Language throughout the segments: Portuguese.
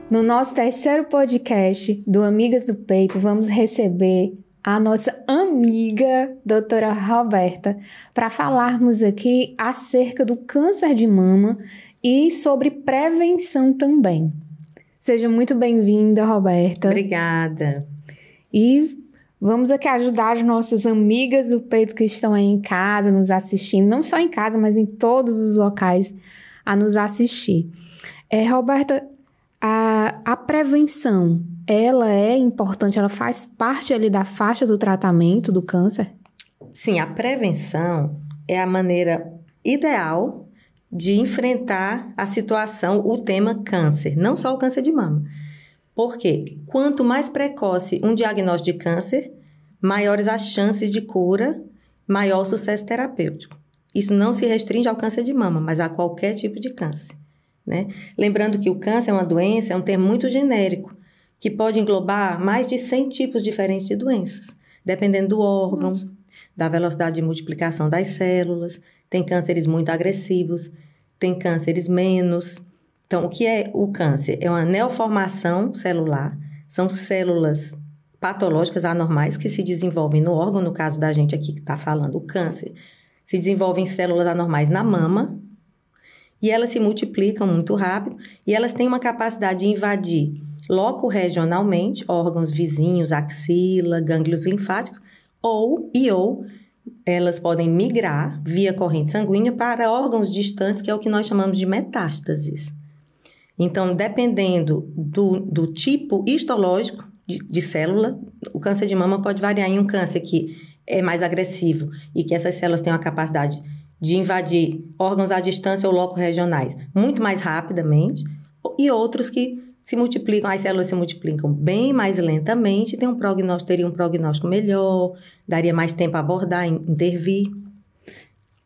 No nosso terceiro podcast do Amigas do Peito, vamos receber a nossa amiga, doutora Roberta, para falarmos aqui acerca do câncer de mama e sobre prevenção também. Seja muito bem-vinda, Roberta. Obrigada. E vamos aqui ajudar as nossas amigas do peito que estão aí em casa, nos assistindo, não só em casa, mas em todos os locais a nos assistir. Roberta, a prevenção, ela é importante, ela faz parte ali da faixa do tratamento do câncer? Sim, a prevenção é a maneira ideal de enfrentar a situação, o tema câncer, não só o câncer de mama. Por quê? Quanto mais precoce um diagnóstico de câncer, maiores as chances de cura, maior o sucesso terapêutico. Isso não se restringe ao câncer de mama, mas a qualquer tipo de câncer, né? Lembrando que o câncer é uma doença, é um termo muito genérico, que pode englobar mais de 100 tipos diferentes de doenças, dependendo do órgão, da velocidade de multiplicação das células. Tem cânceres muito agressivos, tem cânceres menos. Então, o que é o câncer? É uma neoformação celular, são células patológicas anormais que se desenvolvem no órgão, no caso da gente aqui que está falando, o câncer, se desenvolvem células anormais na mama, e elas se multiplicam muito rápido, e elas têm uma capacidade de invadir loco-regionalmente, órgãos vizinhos, axila, gânglios linfáticos, ou elas podem migrar via corrente sanguínea para órgãos distantes, que é o que nós chamamos de metástases. Então, dependendo do tipo histológico de célula, o câncer de mama pode variar em um câncer que é mais agressivo e que essas células têm a capacidade de invadir órgãos à distância ou loco-regionais muito mais rapidamente, e outros que as células se multiplicam bem mais lentamente, teria um prognóstico melhor, daria mais tempo a abordar, intervir.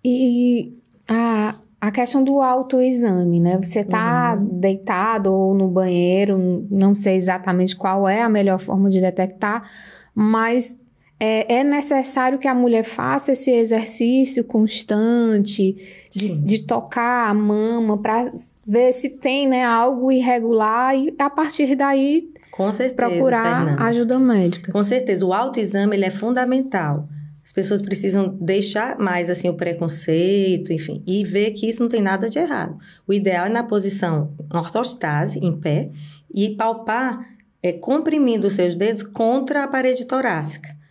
E a questão do autoexame, né? Você está deitado ou no banheiro, não sei exatamente qual é a melhor forma de detectar, mas é necessário que a mulher faça esse exercício constante de tocar a mama para ver se tem, né, algo irregular e, a partir daí, com certeza, procurar Fernanda, ajuda médica. Com certeza. O autoexame ele é fundamental. As pessoas precisam deixar mais assim, o preconceito, enfim, e ver que isso não tem nada de errado. O ideal é na posição ortostase, em pé, e palpar comprimindo os seus dedos contra a parede torácica.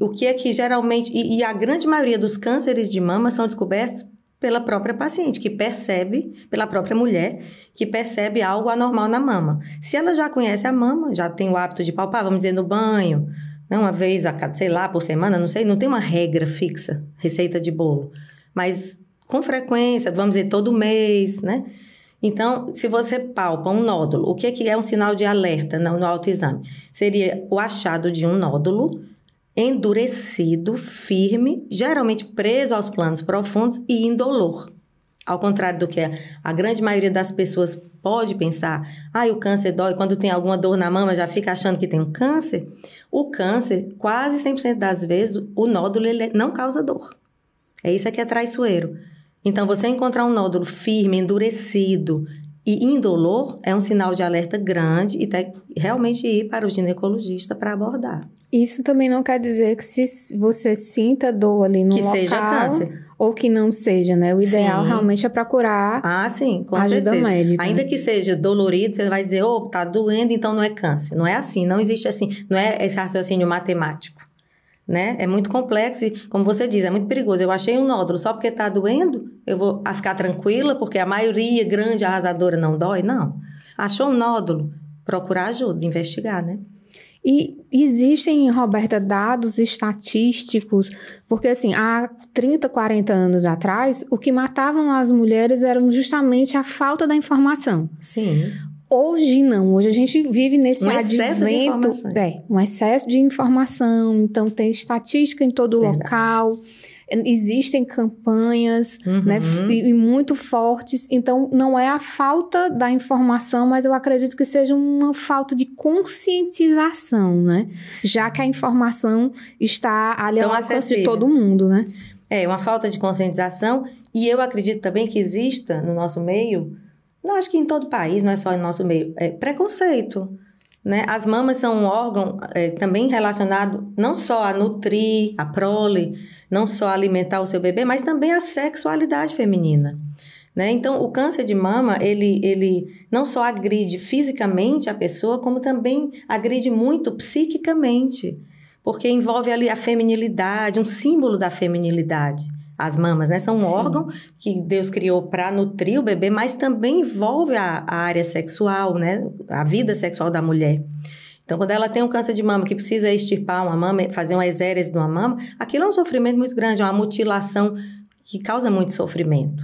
O que é que geralmente, e a grande maioria dos cânceres de mama são descobertos pela própria paciente, que percebe, pela própria mulher, que percebe algo anormal na mama. Se ela já conhece a mama, já tem o hábito de palpar, vamos dizer, no banho, uma vez a cada, sei lá, por semana, não sei, não tem uma regra fixa, receita de bolo, mas com frequência, vamos dizer, todo mês, né? Então, se você palpa um nódulo, o que é um sinal de alerta no autoexame? Seria o achado de um nódulo endurecido, firme, geralmente preso aos planos profundos e indolor. Ao contrário do que a grande maioria das pessoas pode pensar, o câncer dói, quando tem alguma dor na mama já fica achando que tem um câncer. O câncer, quase 100% das vezes, o nódulo ele não causa dor. Isso que é traiçoeiro. Então, você encontrar um nódulo firme, endurecido e indolor é um sinal de alerta grande e tem que realmente ir para o ginecologista para abordar. Isso também não quer dizer que se você sinta dor ali no local, seja câncer. Ou que não seja, né? O ideal realmente é procurar com ajuda certeza. médica. Ainda que seja dolorido, você vai dizer, tá doendo, então não é câncer. Não é assim, não existe assim, não é esse raciocínio matemático, né? É muito complexo e, como você diz, é muito perigoso. Eu achei um nódulo, só porque tá doendo, eu vou ficar tranquila, porque a maioria grande, arrasadora, não dói? Não. Achou um nódulo, procurar ajuda, investigar, né? E existem, Roberta, dados estatísticos, porque assim, há 30, 40 anos atrás, o que matavam as mulheres era justamente a falta da informação. Sim. Hoje não, hoje a gente vive nesse excesso de informação. Um excesso de informação, então tem estatística em todo local. Existem campanhas, né, e muito fortes, então não é a falta da informação, mas eu acredito que seja uma falta de conscientização, né? Já que a informação está ali ao alcance de todo mundo, né? Uma falta de conscientização, e eu acredito também que exista no nosso meio Não, acho que em todo o país, não é só no nosso meio, é preconceito, né? As mamas são um órgão também relacionado não só a nutrir, a prole, não só a alimentar o seu bebê, mas também a sexualidade feminina, né? Então, o câncer de mama, ele não só agride fisicamente a pessoa, como também agride muito psiquicamente, porque envolve ali a feminilidade, um símbolo da feminilidade. As mamas, né? São um órgão que Deus criou para nutrir o bebê, mas também envolve a área sexual, né? A vida sexual da mulher. Então, quando ela tem um câncer de mama que precisa extirpar uma mama, fazer uma exérese de uma mama, aquilo é um sofrimento muito grande, é uma mutilação que causa muito sofrimento.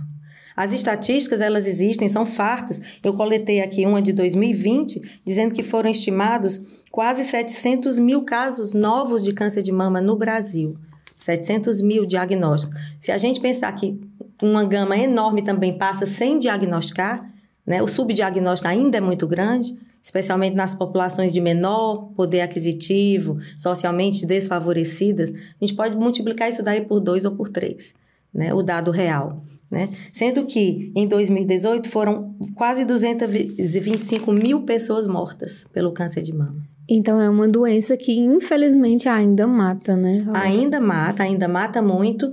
As estatísticas, elas existem, são fartas. Eu coletei aqui uma de 2020, dizendo que foram estimados quase 700 mil casos novos de câncer de mama no Brasil. 700 mil diagnósticos. Se a gente pensar que uma gama enorme também passa sem diagnosticar, né, o subdiagnóstico ainda é muito grande, especialmente nas populações de menor poder aquisitivo, socialmente desfavorecidas, a gente pode multiplicar isso daí por 2 ou por 3, né, o dado real. Né? Sendo que em 2018 foram quase 225 mil pessoas mortas pelo câncer de mama. Então, é uma doença que, infelizmente, ainda mata, né? Ainda mata muito.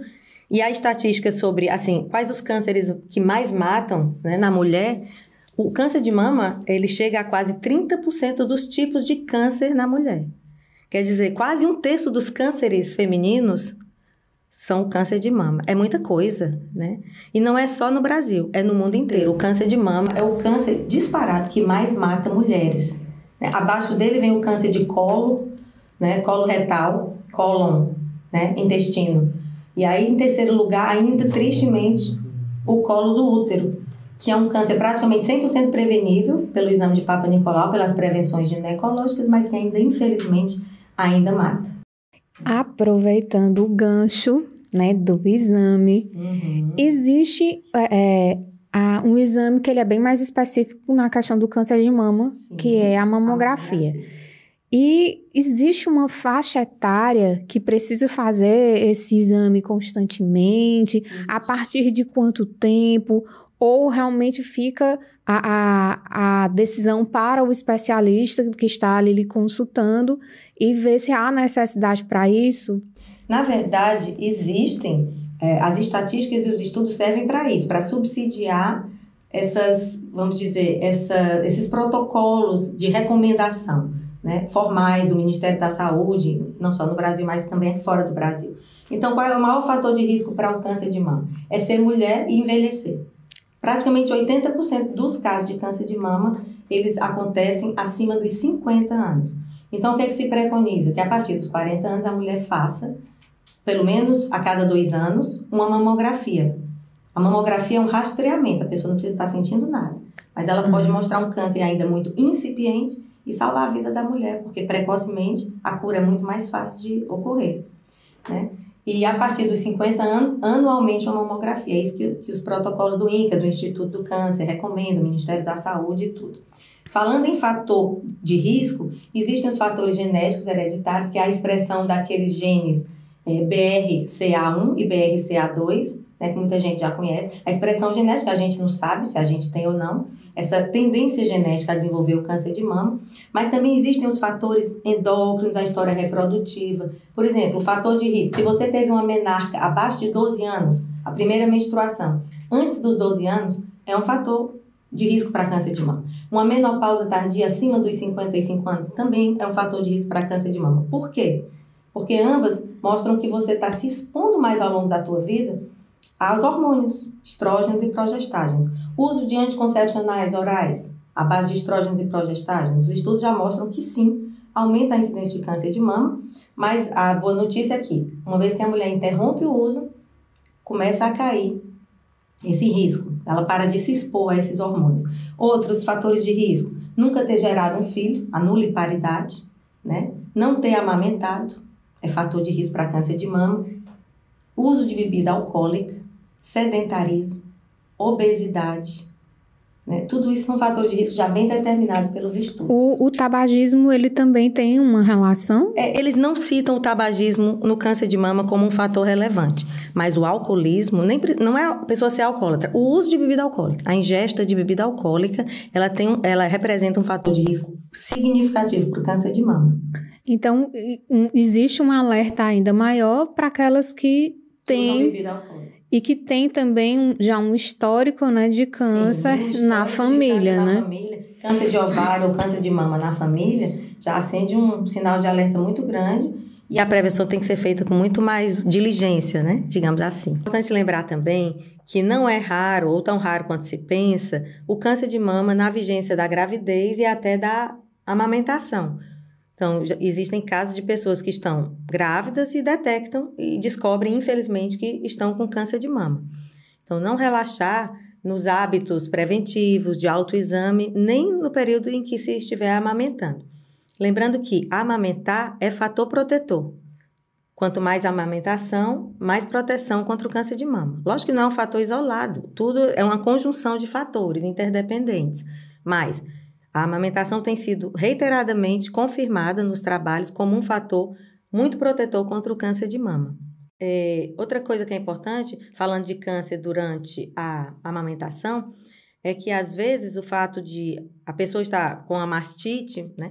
E a estatística sobre, assim, quais os cânceres que mais matam, né, na mulher, o câncer de mama, ele chega a quase 30% dos tipos de câncer na mulher. Quer dizer, quase 1/3 dos cânceres femininos são o câncer de mama. É muita coisa, né? E não é só no Brasil, é no mundo inteiro. O câncer de mama é o câncer disparado que mais mata mulheres. Abaixo dele vem o câncer de colo, né, colo retal, cólon, né, intestino. E aí, em terceiro lugar, ainda tristemente, o colo do útero, que é um câncer praticamente 100% prevenível pelo exame de Papa Nicolau, pelas prevenções ginecológicas, mas que ainda, infelizmente, ainda mata. Aproveitando o gancho, né, do exame, existe... um exame que ele é bem mais específico na questão do câncer de mama, sim, que é a mamografia. E existe uma faixa etária que precisa fazer esse exame constantemente, a partir de quanto tempo, ou realmente fica a decisão para o especialista que está ali lhe consultando e ver se há necessidade para isso? Na verdade, existem... as estatísticas e os estudos servem para isso, para subsidiar esses protocolos de recomendação, né, formais do Ministério da Saúde, não só no Brasil, mas também fora do Brasil. Então, qual é o maior fator de risco para o câncer de mama? É ser mulher e envelhecer. Praticamente 80% dos casos de câncer de mama, eles acontecem acima dos 50 anos. Então, o que é que se preconiza? Que a partir dos 40 anos a mulher faça, pelo menos a cada 2 anos, uma mamografia. A mamografia é um rastreamento, a pessoa não precisa estar sentindo nada. Mas ela pode mostrar um câncer ainda muito incipiente e salvar a vida da mulher, porque precocemente a cura é muito mais fácil de ocorrer, né? E a partir dos 50 anos, anualmente uma mamografia. É isso que os protocolos do INCA, do Instituto do Câncer, recomendam, o Ministério da Saúde e tudo. Falando em fator de risco, existem os fatores genéticos hereditários, que é a expressão daqueles genes BRCA1 e BRCA2, né, que muita gente já conhece. A expressão genética a gente não sabe se a gente tem ou não, essa tendência genética a desenvolver o câncer de mama, mas também existem os fatores endócrinos, a história reprodutiva. Por exemplo, o fator de risco, se você teve uma menarca abaixo de 12 anos, a primeira menstruação, antes dos 12 anos, é um fator de risco para câncer de mama. Uma menopausa tardia acima dos 55 anos também é um fator de risco para câncer de mama. Por quê? Porque ambas mostram que você está se expondo mais ao longo da tua vida aos hormônios, estrógenos e progestágenos. O uso de anticoncepcionais orais, à base de estrógenos e progestágenos, os estudos já mostram que sim, aumenta a incidência de câncer de mama, mas a boa notícia é que, uma vez que a mulher interrompe o uso, começa a cair esse risco. Ela para de se expor a esses hormônios. Outros fatores de risco, nunca ter gerado um filho, a nuliparidade, né? Não ter amamentado, é fator de risco para câncer de mama. Uso de bebida alcoólica, sedentarismo, obesidade, né? Tudo isso são fatores de risco já bem determinados pelos estudos. O tabagismo, ele também tem uma relação? Eles não citam o tabagismo no câncer de mama como um fator relevante, mas o alcoolismo, não é a pessoa ser alcoólatra, o uso de bebida alcoólica, a ingesta de bebida alcoólica, ela representa um fator de risco significativo para o câncer de mama. Então, existe um alerta ainda maior para aquelas que têm bebida alcoólica. E que tem também já um histórico, né, de câncer na família, né? Câncer de ovário ou câncer de mama na família já acende um sinal de alerta muito grande e a prevenção tem que ser feita com muito mais diligência, né? Digamos assim. É importante lembrar também que não é raro, ou tão raro quanto se pensa, o câncer de mama na vigência da gravidez e até da amamentação. Então, existem casos de pessoas que estão grávidas e detectam e descobrem, infelizmente, que estão com câncer de mama. Então, não relaxar nos hábitos preventivos de autoexame, nem no período em que se estiver amamentando. Lembrando que amamentar é fator protetor. Quanto mais amamentação, mais proteção contra o câncer de mama. Lógico que não é um fator isolado, tudo é uma conjunção de fatores interdependentes, mas a amamentação tem sido reiteradamente confirmada nos trabalhos como um fator muito protetor contra o câncer de mama. Outra coisa que é importante, falando de câncer durante a amamentação, é que às vezes o fato de a pessoa estar com a mastite, né,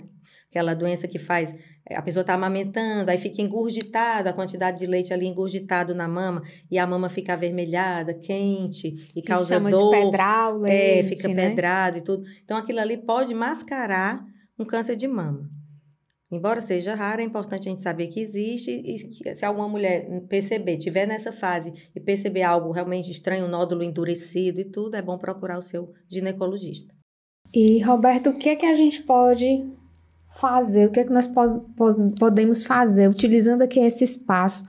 aquela doença que faz, a pessoa está amamentando, aí fica engurgitada, a quantidade de leite ali engurgitado na mama, e a mama fica avermelhada, quente, e causa dor. Chama de pedral, leite, fica pedrado e tudo. Então, aquilo ali pode mascarar um câncer de mama. Embora seja raro, é importante a gente saber que existe, e que, se alguma mulher estiver nessa fase e perceber algo realmente estranho, um nódulo endurecido e tudo, é bom procurar o seu ginecologista. E, Roberto, o que é que a gente pode fazer, o que é que nós podemos fazer, utilizando aqui esse espaço,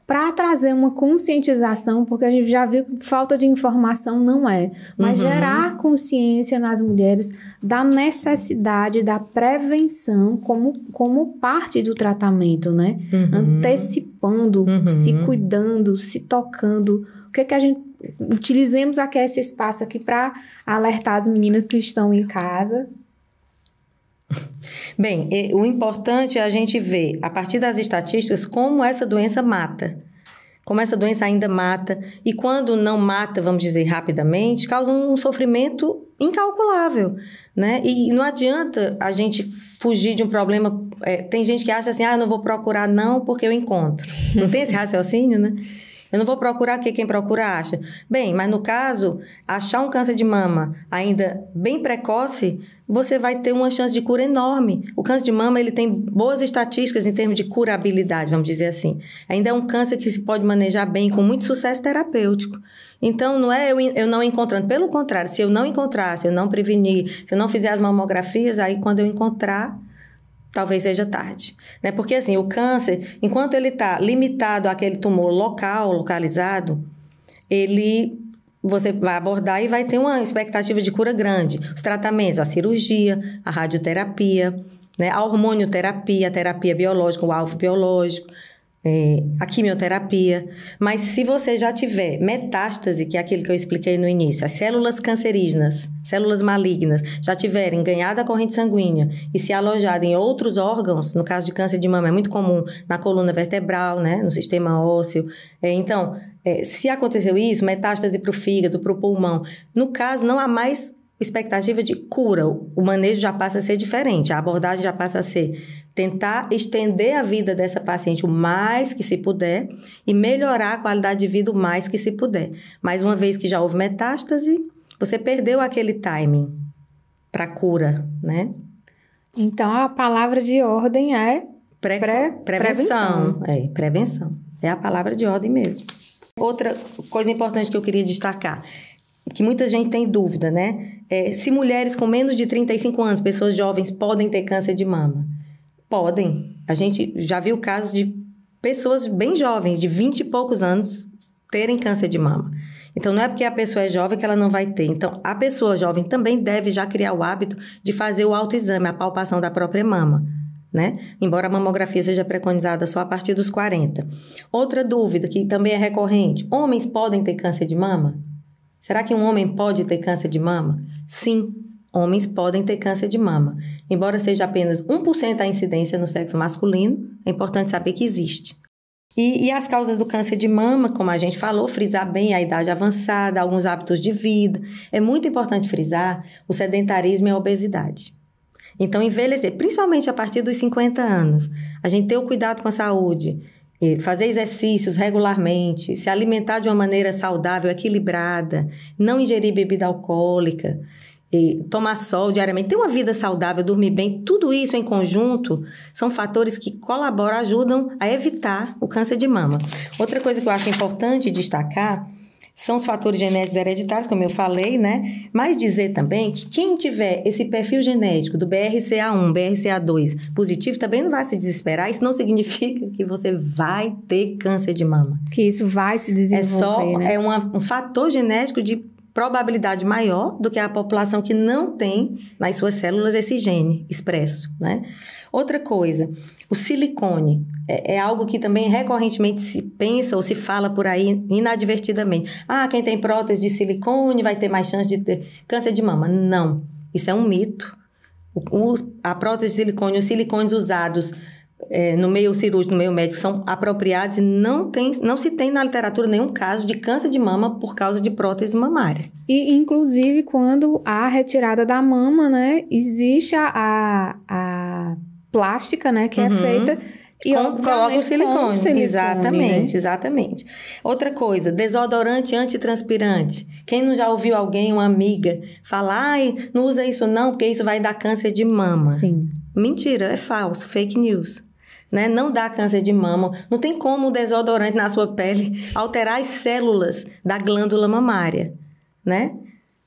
para trazer uma conscientização, porque a gente já viu que falta de informação não é, mas gerar consciência nas mulheres da necessidade da prevenção como parte do tratamento, né? Antecipando, se cuidando, se tocando. O que é que a gente... Utilizemos aqui esse espaço aqui para alertar as meninas que estão em casa. Bem, o importante é a gente ver, a partir das estatísticas, como essa doença mata. Como essa doença ainda mata. E quando não mata, vamos dizer, rapidamente, causa um sofrimento incalculável, né? E não adianta a gente fugir de um problema. Tem gente que acha assim, eu não vou procurar não porque eu encontro. Não tem esse raciocínio, né? Eu não vou procurar porque quem procura acha. Bem, mas no caso, achar um câncer de mama ainda bem precoce, você vai ter uma chance de cura enorme. O câncer de mama, ele tem boas estatísticas em termos de curabilidade, vamos dizer assim. Ainda é um câncer que se pode manejar bem, com muito sucesso terapêutico. Então, não é eu não encontrando. Pelo contrário, se eu não encontrar, se eu não prevenir, se eu não fizer as mamografias, aí quando eu encontrar, talvez seja tarde, né? Porque assim, o câncer, enquanto ele está limitado àquele tumor localizado, você vai abordar e vai ter uma expectativa de cura grande. Os tratamentos, a cirurgia, a radioterapia, né? A hormonioterapia, a terapia biológica, o alvo biológico, a quimioterapia. Mas se você já tiver metástase, que é aquilo que eu expliquei no início, as células cancerígenas, células malignas, já tiverem ganhado a corrente sanguínea e se alojado em outros órgãos, no caso de câncer de mama é muito comum na coluna vertebral, né, no sistema ósseo. Então, se aconteceu isso, metástase para o fígado, para o pulmão, no caso não há mais expectativa de cura, o manejo já passa a ser diferente, a abordagem já passa a ser tentar estender a vida dessa paciente o mais que se puder e melhorar a qualidade de vida o mais que se puder. Mas uma vez que já houve metástase, você perdeu aquele timing para cura, né? Então, a palavra de ordem é prevenção. Prevenção. É a palavra de ordem mesmo. Outra coisa importante que eu queria destacar, que muita gente tem dúvida, né? Se mulheres com menos de 35 anos, pessoas jovens, podem ter câncer de mama. Podem. A gente já viu casos de pessoas bem jovens, de 20 e poucos anos, terem câncer de mama. Então, não é porque a pessoa é jovem que ela não vai ter. Então, a pessoa jovem também deve já criar o hábito de fazer o autoexame, a palpação da própria mama, né? Embora a mamografia seja preconizada só a partir dos 40. Outra dúvida, que também é recorrente. Homens podem ter câncer de mama? Será que um homem pode ter câncer de mama? Sim, homens podem ter câncer de mama. Embora seja apenas 1% a incidência no sexo masculino, é importante saber que existe. E as causas do câncer de mama, como a gente falou, frisar bem a idade avançada, alguns hábitos de vida. É muito importante frisar o sedentarismo e a obesidade. Então, envelhecer, principalmente a partir dos 50 anos, a gente ter o cuidado com a saúde, fazer exercícios regularmente, se alimentar de uma maneira saudável, equilibrada, não ingerir bebida alcoólica, tomar sol diariamente, ter uma vida saudável, dormir bem, tudo isso em conjunto são fatores que colaboram, ajudam a evitar o câncer de mama. Outra coisa que eu acho importante destacar são os fatores genéticos hereditários, como eu falei, né? Mas dizer também que quem tiver esse perfil genético do BRCA1, BRCA2 positivo, também não vai se desesperar. Isso não significa que você vai ter câncer de mama. Que isso vai se desenvolver, né? É um fator genético de probabilidade maior do que a população que não tem nas suas células esse gene expresso, né? Outra coisa, o silicone é algo que também recorrentemente se pensa ou se fala por aí inadvertidamente. Quem tem prótese de silicone vai ter mais chance de ter câncer de mama. Não, isso é um mito. A prótese de silicone, os silicones usados no meio cirúrgico, no meio médico, são apropriados e não se tem na literatura nenhum caso de câncer de mama por causa de prótese mamária. E, inclusive, quando há retirada da mama, né, existe a plástica, né, que é feita e coloca o silicone. Exatamente, né? Exatamente. Outra coisa, desodorante antitranspirante. Quem não já ouviu alguém, uma amiga, falar, não usa isso não, porque isso vai dar câncer de mama? Sim. Mentira, é falso, fake news. Né? Não dá câncer de mama. Não tem como o desodorante na sua pele alterar as células da glândula mamária, né?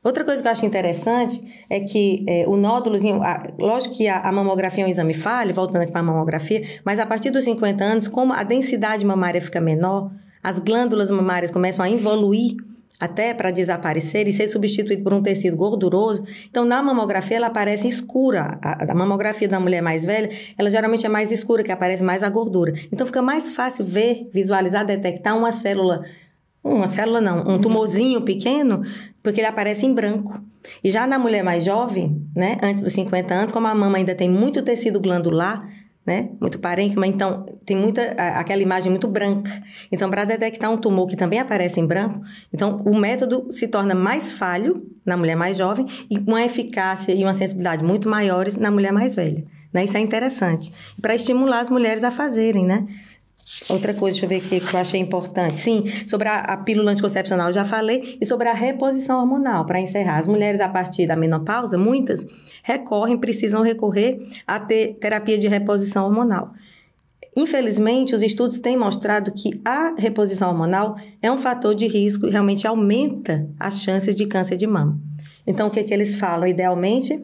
Outra coisa que eu acho interessante é que o nódulozinho... lógico que a mamografia é um exame falho, voltando aqui para a mamografia, mas a partir dos 50 anos, como a densidade mamária fica menor, as glândulas mamárias começam a involuir até para desaparecer e ser substituído por um tecido gorduroso. Então, na mamografia, ela aparece escura. A mamografia da mulher mais velha, ela geralmente é mais escura, que aparece mais a gordura. Então, fica mais fácil ver, visualizar, detectar um tumorzinho pequeno, porque ele aparece em branco. E já na mulher mais jovem, né, antes dos 50 anos, como a mama ainda tem muito tecido glandular, né, muito parênquima, então tem aquela imagem muito branca. Então, para detectar um tumor que também aparece em branco, então o método se torna mais falho na mulher mais jovem e uma eficácia e uma sensibilidade muito maiores na mulher mais velha. Né? Isso é interessante. Para estimular as mulheres a fazerem, né? Outra coisa, deixa eu ver aqui que eu achei importante. Sim, sobre a pílula anticoncepcional eu já falei. E sobre a reposição hormonal, para encerrar. As mulheres, a partir da menopausa, muitas precisam recorrer a ter terapia de reposição hormonal. Infelizmente, os estudos têm mostrado que a reposição hormonal é um fator de risco e realmente aumenta as chances de câncer de mama. Então, o que eles falam? Idealmente,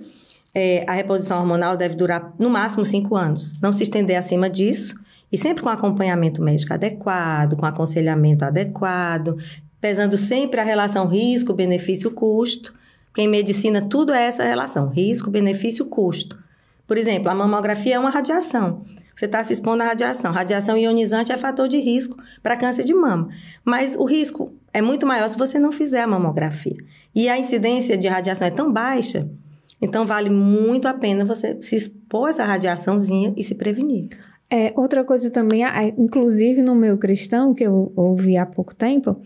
a reposição hormonal deve durar no máximo 5 anos. Não se estender acima disso. E sempre com acompanhamento médico adequado, com aconselhamento adequado, pesando sempre a relação risco, benefício, custo. Porque em medicina tudo é essa relação, risco, benefício, custo. Por exemplo, a mamografia é uma radiação. Você está se expondo à radiação. Radiação ionizante é fator de risco para câncer de mama. Mas o risco é muito maior se você não fizer a mamografia. E a incidência de radiação é tão baixa, então vale muito a pena você se expor a essa radiaçãozinha e se prevenir. Outra coisa também, inclusive no meio cristão, que eu ouvi há pouco tempo,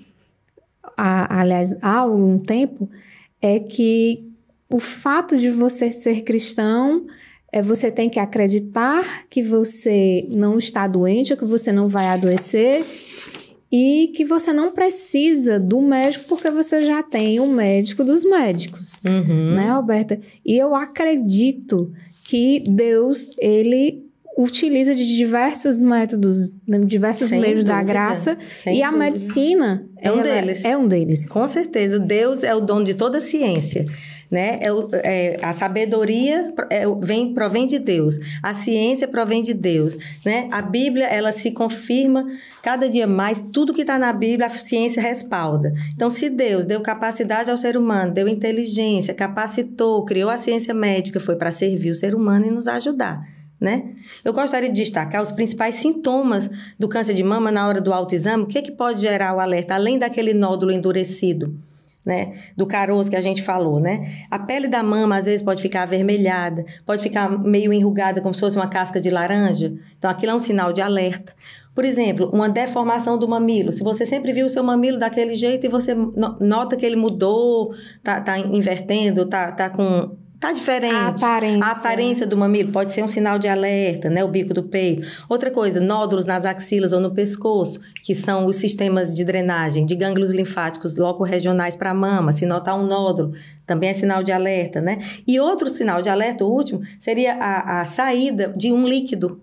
aliás, há algum tempo, é que o fato de você ser cristão, você tem que acreditar que você não está doente, ou que você não vai adoecer, e que você não precisa do médico porque você já tem o médico dos médicos, né, Alberta? E eu acredito que Deus, Ele utiliza de diversos métodos, diversos meios da graça, e a medicina é um deles. Com certeza, Deus é o dono de toda a ciência, né? A sabedoria provém de Deus, a ciência provém de Deus, né? A Bíblia, ela se confirma cada dia mais, tudo que está na Bíblia, a ciência respalda. Então, se Deus deu capacidade ao ser humano, deu inteligência, capacitou, criou a ciência médica, foi para servir o ser humano e nos ajudar. Né? Eu gostaria de destacar os principais sintomas do câncer de mama na hora do autoexame. O que pode gerar o alerta, além daquele nódulo endurecido? né? Do caroço que a gente falou, né? A pele da mama, às vezes, pode ficar avermelhada, pode ficar meio enrugada, como se fosse uma casca de laranja. Então, aquilo é um sinal de alerta. Por exemplo, uma deformação do mamilo. Se você sempre viu o seu mamilo daquele jeito e você nota que ele mudou, tá invertendo, tá diferente. A aparência do mamilo pode ser um sinal de alerta, né? O bico do peito. Outra coisa, nódulos nas axilas ou no pescoço, que são os sistemas de drenagem de gânglios linfáticos locorregionais para a mama. Se notar um nódulo, também é sinal de alerta, né? E outro sinal de alerta, o último, seria a saída de um líquido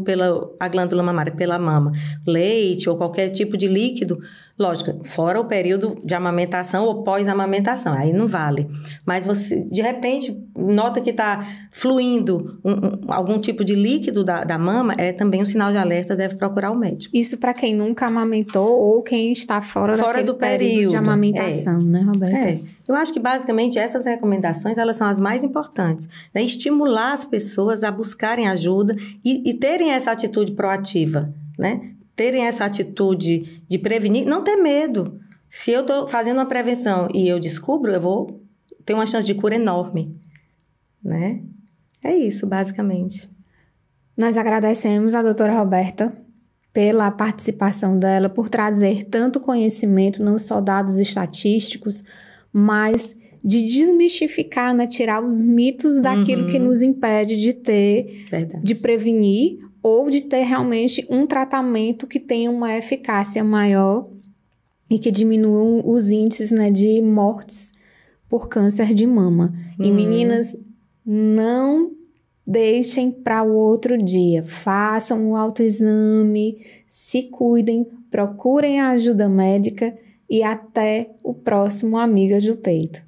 pela a glândula mamária, pela mama. Leite ou qualquer tipo de líquido, lógico, fora o período de amamentação ou pós-amamentação, aí não vale. Mas você, de repente, nota que está fluindo algum tipo de líquido da mama, é também um sinal de alerta, deve procurar o médico. Isso para quem nunca amamentou ou quem está fora do período de amamentação, né, Roberta? Eu acho que, basicamente, essas recomendações, elas são as mais importantes, né? Estimular as pessoas a buscarem ajuda e terem essa atitude proativa, né? Terem essa atitude de prevenir, não ter medo. Se eu estou fazendo uma prevenção e eu descubro, eu vou ter uma chance de cura enorme, né? É isso, basicamente. Nós agradecemos a doutora Roberta pela participação dela, por trazer tanto conhecimento, não só dados estatísticos, mas de desmistificar, né? Tirar os mitos daquilo que nos impede de ter, de prevenir ou de ter realmente um tratamento que tenha uma eficácia maior e que diminua os índices, né, de mortes por câncer de mama. E meninas, não deixem para o outro dia. Façam o autoexame, se cuidem, procurem a ajuda médica e até o próximo Amigas do Peito.